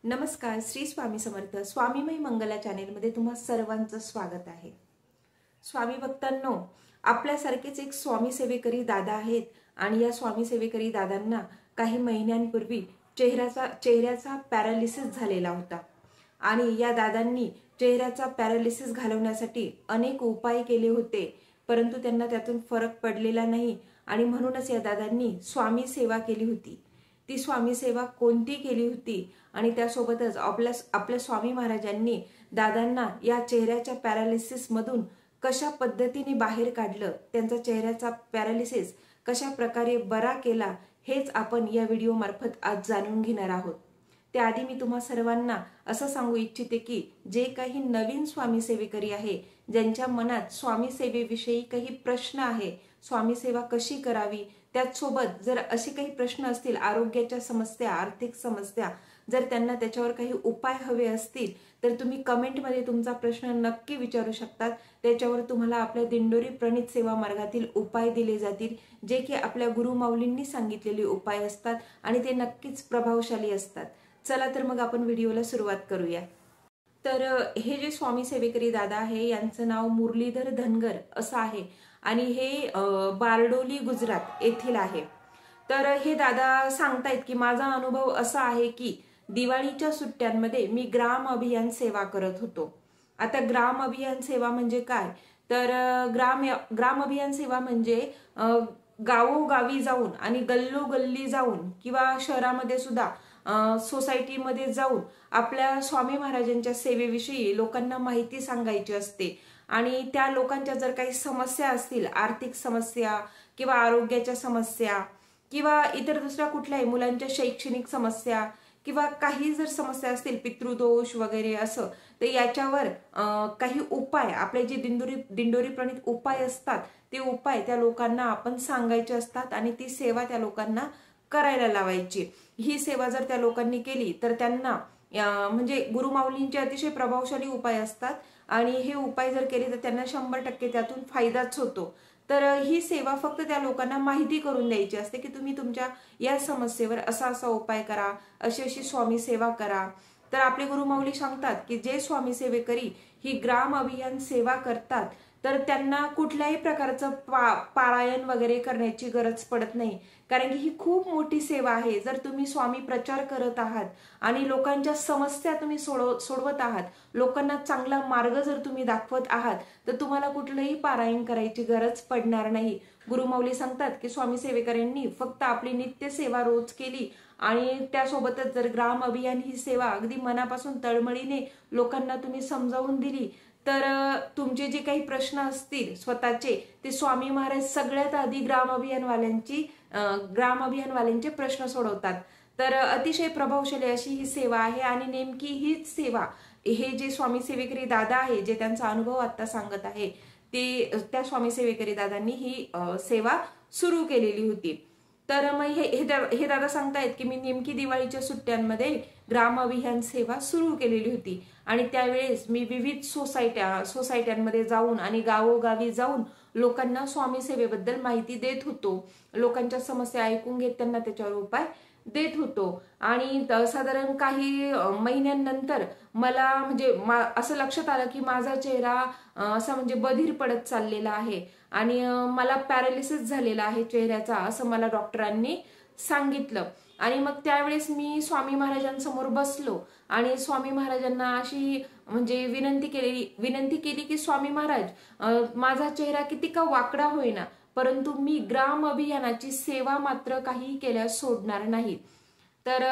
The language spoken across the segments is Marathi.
नमस्कार. श्री स्वामी समर्थ. स्वामीमय मंगला चॅनेलमध्ये तुम्हा सर्वांचं स्वागत आहे. स्वामी भक्तांनो, आपल्यासारखेच एक स्वामी सेवेकरी दादा आहेत आणि या स्वामी सेवेकरी दादांना काही महिन्यांपूर्वी चेहऱ्याचा पॅरालिसिस झालेला होता आणि या दादांनी चेहऱ्याचा पॅरालिसिस घालवण्यासाठी अनेक उपाय केले होते, परंतु त्यांना त्यातून फरक पडलेला नाही आणि म्हणूनच या दादांनी स्वामी सेवा केली होती. ती स्वामी सेवा कोणती केली होती आणि त्यासोबतच आपल्या स्वामी महाराजांनी दादांना या चेहऱ्याच्या पॅरालिसिस मधून कशा पद्धतीने बाहेर काढलं, त्यांचा चेहऱ्याचा पॅरालिसिस कशा प्रकारे बरा केला, हेच आपण या व्हिडिओ मार्फत आज जाणून घेणार आहोत. त्याआधी मी तुम्हा सर्वांना असं सांगू इच्छिते की जे काही नवीन स्वामी सेवेकरी आहे, ज्यांच्या मनात स्वामी सेवेविषयी काही प्रश्न आहे, स्वामी सेवा कशी करावी, त्याचसोबत जर असे काही प्रश्न असतील, आरोग्याच्या समस्या, आर्थिक समस्या, जर त्यांना त्याच्यावर काही उपाय हवे असतील तर तुम्ही कमेंटमध्ये तुमचा प्रश्न नक्की विचारू शकतात. त्याच्यावर तुम्हाला आपल्या दिंडोरी प्रणित सेवा मार्गातील उपाय दिले जातील, जे की आपल्या गुरुमाऊलींनी सांगितलेले उपाय असतात आणि ते नक्कीच प्रभावशाली असतात. चला तर मग आपण व्हिडिओला सुरुवात करूया. तर हे जे स्वामी सेवेकरी दादा आहे, यांचं नाव मुरलीधर धनगर असं आहे आणि हे बारडोली गुजरात येथील आहे. तर हे दादा सांगतायत की माझा अनुभव असा आहे की दिवाळीच्या सुट्ट्यांमध्ये मी ग्राम अभियान सेवा करत होतो. आता ग्राम अभियान सेवा म्हणजे काय, तर ग्राम अभियान सेवा म्हणजे गावोगावी जाऊन आणि गल्लोगल्ली जाऊन किंवा शहरामध्ये सुद्धा सोसायटीमध्ये जाऊन आपल्या स्वामी महाराजांच्या सेवेविषयी लोकांना माहिती सांगायची असते आणि त्या लोकांच्या जर काही समस्या असतील, आर्थिक समस्या किंवा आरोग्याच्या समस्या किंवा इतर दुसऱ्या कुठल्याही मुलांच्या शैक्षणिक समस्या किंवा काही जर समस्या असतील, पितृदोष वगैरे असं, तर याच्यावर काही उपाय, आपले जे दिंडोरी प्रणित उपाय असतात, ते उपाय त्या लोकांना आपण सांगायचे असतात आणि ती सेवा त्या लोकांना करायला लावायची. ही सेवा जर त्या लोकांनी केली तर त्यांना म्हणजे गुरुमाऊलींचे अतिशय प्रभावशाली उपाय असतात आणि हे उपाय जर केले तर त्यांना 100% त्यातून फायदाच होतो. तर ही सेवा फक्त त्या लोकांना माहिती करून द्यायची असते की तुम्ही तुमच्या या समस्येवर असा असा उपाय करा, अशी अशी स्वामी सेवा करा. तर आपले गुरुमाऊली सांगतात की जे स्वामी सेवेकरी ही ग्राम अभियान सेवा करतात तर त्यांना कुठल्याही प्रकारचं पारायण वगैरे करण्याची गरज पडत नाही, कारण की ही खूप मोठी सेवा आहे. जर तुम्ही स्वामी प्रचार करत आहात आणि लोकांच्या समस्या तुम्ही सोडवत आहात, लोकांना चांगला मार्ग जर तुम्ही दाखवत आहात, तर तुम्हाला कुठलंही पारायण करायची गरज पडणार नाही. गुरुमाऊली सांगतात की स्वामी सेवेकरांनी फक्त आपली नित्य सेवा रोज केली आणि त्यासोबतच जर ग्राम अभियान ही सेवा अगदी मनापासून तळमळीने लोकांना तुम्ही समजावून दिली तर तुमचे जे काही प्रश्न असतील स्वतःचे, ते स्वामी महाराज सगळ्यात आधी ग्राम अभियानवाल्यांचे प्रश्न सोडवतात. तर अतिशय प्रभावशाली अशी ही सेवा आहे आणि नेमकी हीच सेवा हे जे स्वामी सेवेकरी दादा आहे, जे त्यांचा अनुभव आता सांगत आहे, ते त्या स्वामी सेवेकरी दादांनी ही सेवा सुरू केलेली होती. तर मग हे दादा सांगतायत की मी नेमकी दिवाळीच्या सुट्ट्यांमध्ये ग्राम अभियान सेवा सुरू केलेली होती आणि त्यावेळेस मी विविध सोसायट्यांमध्ये जाऊन आणि गावोगावी जाऊन लोकांना स्वामी सेवेबद्दल माहिती देत होतो, लोकांच्या समस्या ऐकून घेत त्यांना त्याच्यावर उपाय देत होतो. आणि साधारण काही महिन्यांनंतर मला म्हणजे असं लक्षात आलं की माझा चेहरा असा म्हणजे बधीर पडत चाललेला आहे आणि मला पॅरालिसिस झालेला आहे चेहऱ्याचा, असं मला डॉक्टरांनी सांगितलं. आणि मग त्यावेळेस मी स्वामी महाराजांसमोर बसलो आणि स्वामी महाराजांना अशी म्हणजे विनंती केली की स्वामी महाराज, माझा चेहरा किती का वाकडा होईना, परंतु मी ग्राम अभियानाची सेवा मात्र काही केल्यास सोडणार नाही. तर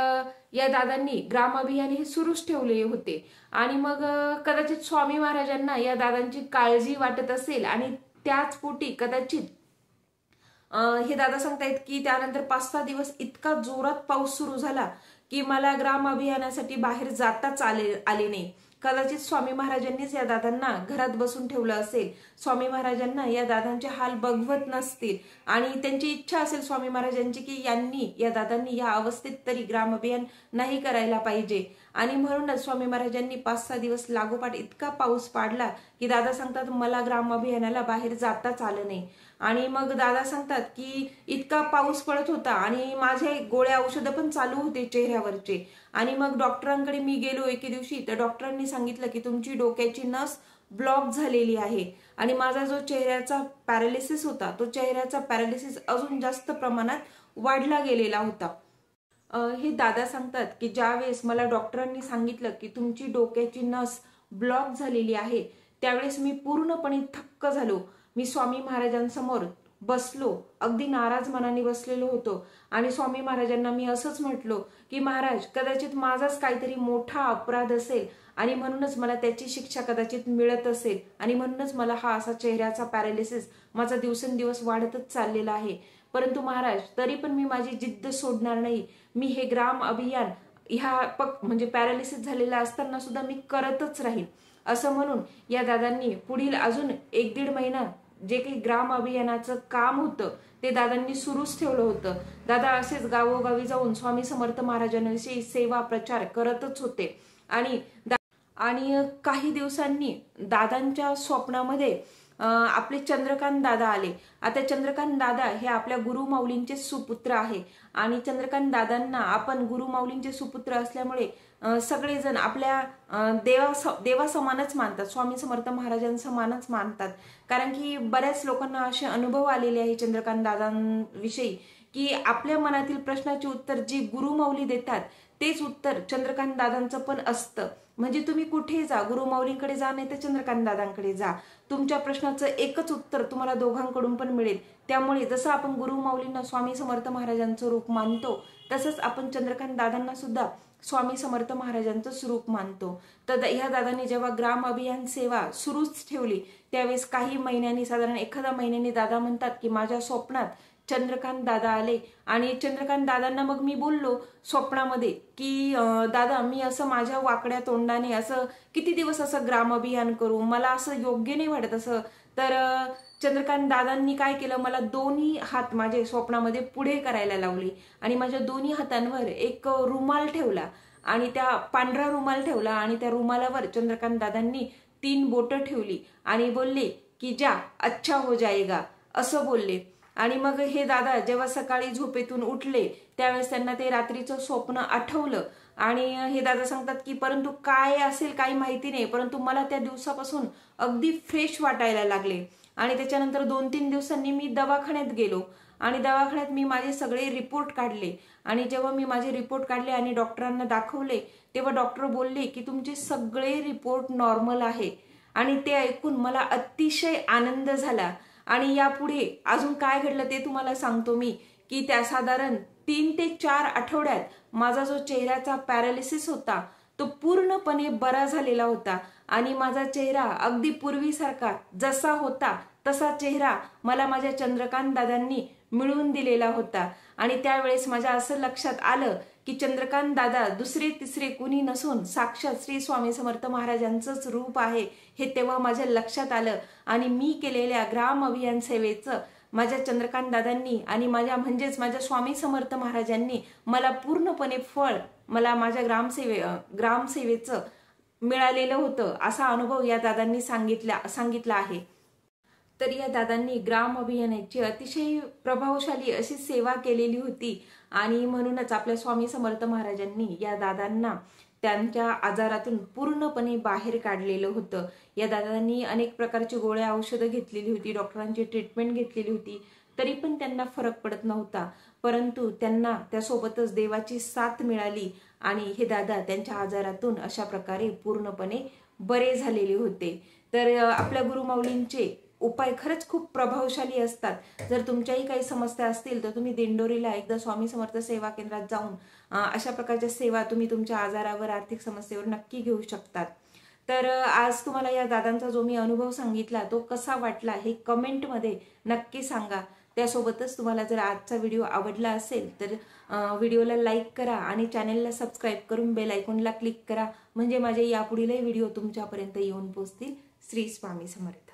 या दादांनी ग्राम अभियान हे सुरूच ठेवले होते आणि मग कदाचित स्वामी महाराजांना या दादांची काळजी वाटत असेल आणि त्याच पोटी कदाचित हे दादा सांगतायत की त्यानंतर 5-6 दिवस इतका जोरात पाऊस सुरू झाला की मला ग्राम अभियानासाठी बाहेर जाताच आले नाही. कदाचित स्वामी महाराजांनीच या दादांना घरात बसून ठेवलं असेल, स्वामी महाराजांना या दादांचे हाल बघवत नसतील आणि त्यांची इच्छा असेल स्वामी महाराजांची की या दादांनी या अवस्थेत तरी ग्राम अभियान नाही करायला पाहिजे आणि म्हणूनच स्वामी महाराजांनी 5-6 दिवस लागोपाठ इतका पाऊस पाडला की दादा सांगतात मला ग्राम अभियानाला बाहेर जाताच आलं नाही. आणि मग दादा सांगतात की इतका पाऊस पडत होता आणि माझे गोळ्या औषधं पण चालू होते चेहऱ्यावरचे. आणि मग डॉक्टरांकडे मी गेलो एके दिवशी, तर डॉक्टरांनी सांगितलं की तुमची डोक्याची नस ब्लॉक झालेली आहे आणि माझा जो चेहऱ्याचा पॅरालिसिस होता, तो चेहऱ्याचा पॅरालिसिस अजून जास्त प्रमाणात वाढला गेलेला होता. हे दादा सांगतात की ज्यावेळेस मला डॉक्टरांनी सांगितलं की तुमची डोक्याची नस ब्लॉक झालेली आहे, त्यावेळेस मी पूर्णपणे थक्क झालो. मी स्वामी महाराजांसमोर बसलो, अगदी नाराज मनाने बसलेलो होतो आणि स्वामी महाराजांना मी असंच म्हटलो की महाराज, कदाचित माझाच काहीतरी मोठा अपराध असेल आणि म्हणूनच मला त्याची शिक्षा कदाचित मिळत असेल आणि म्हणूनच मला हा असा चेहऱ्याचा पॅरालिसिस माझा दिवसेंदिवस वाढतच चाललेला आहे. परंतु महाराज, तरी पण मी माझी जिद्द सोडणार नाही. मी हे ग्राम अभियान म्हणजे पॅरालिसिस झालेला असताना सुद्धा मी करतच राहील, असं म्हणून या दादांनी पुढील अजून 1-1.5 महिना जे काही ग्राम अभियानाचं काम होतं ते दादांनी सुरूच ठेवलं होतं. दादा असेच गावोगावी जाऊन स्वामी समर्थ महाराजांविषयी सेवा प्रचार करतच होते. आणि काही दिवसांनी दादांच्या स्वप्नामध्ये आपले चंद्रकांत दादा आले. आता चंद्रकांत दादा हे आपल्या गुरुमाऊलींचे सुपुत्र आहे आणि चंद्रकांत दादांना आपण गुरुमाऊलींचे सुपुत्र असल्यामुळे सगळेजण आपल्या देवासमानच मानतात, स्वामी समर्थ महाराजांसमानच मानतात. कारण की बऱ्याच लोकांना असे अनुभव आलेले आहे चंद्रकांत दादांविषयी की आपल्या मनातील प्रश्नाचे उत्तर जी गुरुमाऊली देतात तेच उत्तर चंद्रकांत दादांचं पण असतं. म्हणजे तुम्ही कुठे जा, गुरुमाऊलींकडे जा नाही तर चंद्रकांत दादांकडे जा, तुमच्या प्रश्नाचं एकच उत्तर तुम्हाला दोघांकडून पण मिळेल. त्यामुळे जसं आपण गुरुमाऊलींना स्वामी समर्थ महाराजांचं रूप मानतो, तसंच आपण चंद्रकांत दादांना सुद्धा स्वामी समर्थ महाराजांचं स्वरूप मानतो. तर ह्या दादांनी जेव्हा ग्राम अभियान सेवा सुरूच ठेवली, त्यावेळेस काही महिन्यांनी, साधारण एखाद्या महिन्यानी दादा म्हणतात की माझ्या स्वप्नात चंद्रकांत दादा आले आणि चंद्रकांत दादांना मग मी बोललो स्वप्नामध्ये की दादा, मी असं माझ्या वाकड्या तोंडाने असं किती दिवस असं ग्राम अभियान करू, मला असं योग्य नाही वाटत असं. तर चंद्रकांत दादांनी काय केलं, मला दोन्ही हात माझे स्वप्नामध्ये पुढे करायला लावले आणि माझ्या दोन्ही हातांवर एक रुमाल ठेवला आणि त्या पांढरा रुमाल ठेवला आणि त्या रुमालावर चंद्रकांत दादांनी 3 बोटं ठेवली आणि बोलले की जा अच्छा हो जाएगा, असं बोलले. आणि मग हे दादा जेव्हा सकाळी झोपेतून उठले त्यावेळेस त्यांना ते रात्रीचं स्वप्न आठवलं आणि हे दादा सांगतात की परंतु काय असेल काही माहिती नाही, परंतु मला त्या दिवसापासून अगदी फ्रेश वाटायला लागले. आणि त्याच्यानंतर 2-3 दिवसांनी मी दवाखान्यात गेलो आणि दवाखान्यात मी माझे सगळे रिपोर्ट काढले आणि जेव्हा मी माझे रिपोर्ट काढले आणि डॉक्टरांना दाखवले तेव्हा डॉक्टर बोलले की तुमचे सगळे रिपोर्ट नॉर्मल आहे. आणि ते ऐकून मला अतिशय आनंद झाला. आणि यापुढे अजून काय घडलं ते तुम्हाला सांगतो मी की त्या साधारण 3 ते 4 आठवड्यात माझा जो चेहऱ्याचा पॅरालिसिस होता तो पूर्णपणे बरा झालेला होता आणि माझा चेहरा अगदी पूर्वीसारखा जसा होता तसा चेहरा मला माझ्या चंद्रकांत दादांनी मिळवून दिलेला होता. आणि त्यावेळेस माझ्या असं लक्षात आलं की चंद्रकांत दादा दुसरे तिसरे कुणी नसून साक्षात श्री स्वामी समर्थ महाराजांचंच रूप आहे हे तेव्हा माझ्या लक्षात आलं. आणि मी केलेल्या ग्राम अभियान सेवेचं माझ्या चंद्रकांत दादांनी आणि म्हणजेच माझ्या स्वामी समर्थ महाराजांनी मला पूर्णपणे फळ मला माझ्या ग्रामसेवेचं मिळालेलं होतं, असा अनुभव या दादांनी सांगितला आहे. तर या दादांनी ग्राम अभियानाची अतिशय प्रभावशाली अशी सेवा केलेली होती आणि म्हणूनच आपल्या स्वामी समर्थ महाराजांनी या दादांना त्यांच्या आजारातून पूर्णपणे बाहेर काढलेलं होतं. या दादांनी अनेक प्रकारची गोळ्या औषधं घेतलेली होती, डॉक्टरांची ट्रीटमेंट घेतलेली होती, तरी पण त्यांना फरक पडत नव्हता. परंतु त्यांना त्यासोबतच देवाची साथ मिळाली आणि हे दादा त्यांच्या आजारातून अशा प्रकारे पूर्णपणे बरे झालेले होते. तर आपल्या गुरुमाऊलींचे उपाय खरंच खूप प्रभावशाली असतात. जर तुमच्याही काही समस्या असतील तर तुम्ही दिंडोरीला एकदा स्वामी समर्थ सेवा केंद्रात जाऊन अशा प्रकारच्या सेवा तुम्ही तुमच्या आजारावर, आर्थिक समस्येवर नक्की घेऊ शकतात. तर आज तुम्हाला या दादांचा जो मी अनुभव सांगितला तो कसा वाटला हे कमेंटमध्ये नक्की सांगा. त्यासोबतच तुम्हाला जर आजचा व्हिडिओ आवडला असेल तर व्हिडिओला लाईक करा आणि चॅनेलला सबस्क्राईब करून बेल आयकॉनला क्लिक करा, म्हणजे माझे यापुढीलही व्हिडिओ तुमच्यापर्यंत येऊन पोहोचतील. श्री स्वामी समर्थ.